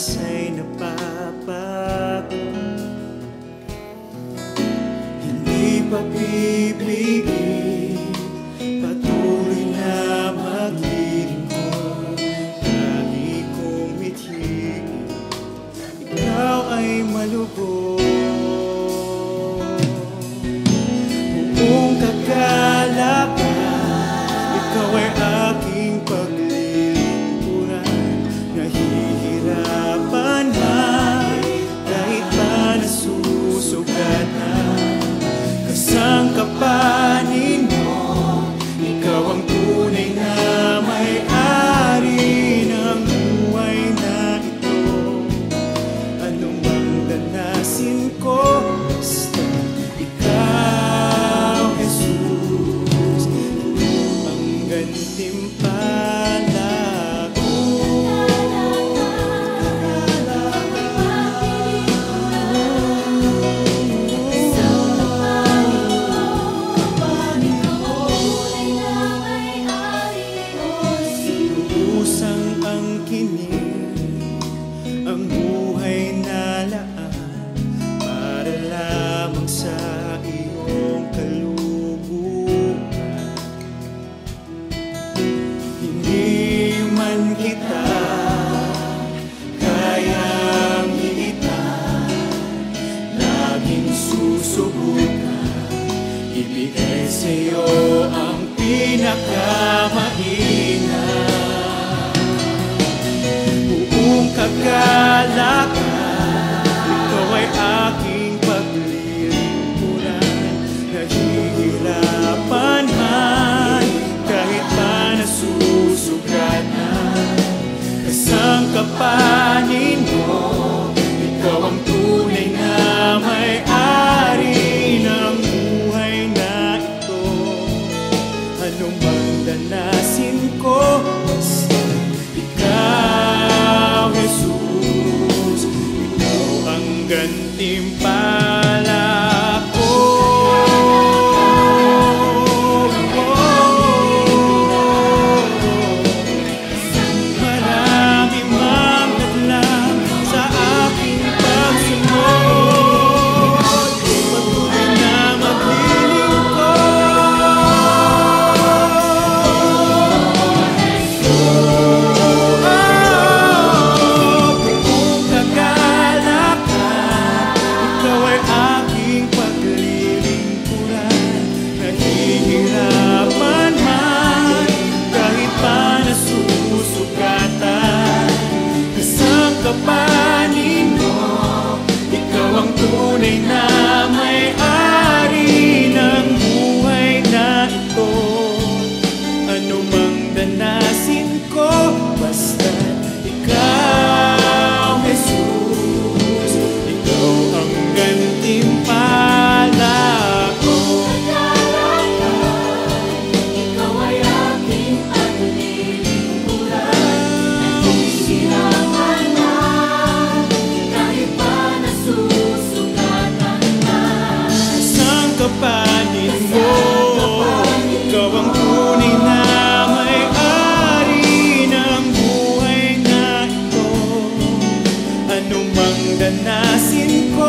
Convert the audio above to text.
oras ay napapago, hindi pa pipigil, patuloy na maglilingkod. Lagi kong mithigil, ikaw ay malubog. Buong kagalakan, ikaw ay aking paglilingkuran. Nahihirapan man, kahit pa nasusugat na. Kasangkapanin mo, ikaw ang tunay na may-ari ng buhay na ito. Anumang danasin ko, basta ikaw, Jesus, ang gantimpala ko. Sinubusang ang kinig, ang buhay na laan, para lamang sa iyong kaluguran. Hindi man kita kayang iitan, laging susubukan ibigay sa'yo ang pinakamainam. Buong kagalakan, ikaw ay aking paglilingkuran. Nahihirapan man, kahit pa nasusugat na. Kasangkapanin mo, ikaw ang tunay na may-ari ng buhay na ito. Anumang danasin ko, basta ikaw, Jesus, ikaw ang gantimpala ko. Marami mang hadlang sa aking pagsunod, patuloy na maglilingkod. Buong kagalakan, ikaw ay aking paglilingkuran. Nahihirapan man, kahit pa nasusugatan. Kasangkapanin mo, ikaw ang tunay na may-ari ng buhay na ito. Anumang danasin ko, basta ikaw, Jesus, ikaw ang gantimpala ko. Ikaw ay aking paglilingkuran. Nahihirapan man, kahit pa nasusugatan na. Kasangkapanin mo, ikaw ang tunay na may-ari ng buhay na ito. Anumang danasin ko,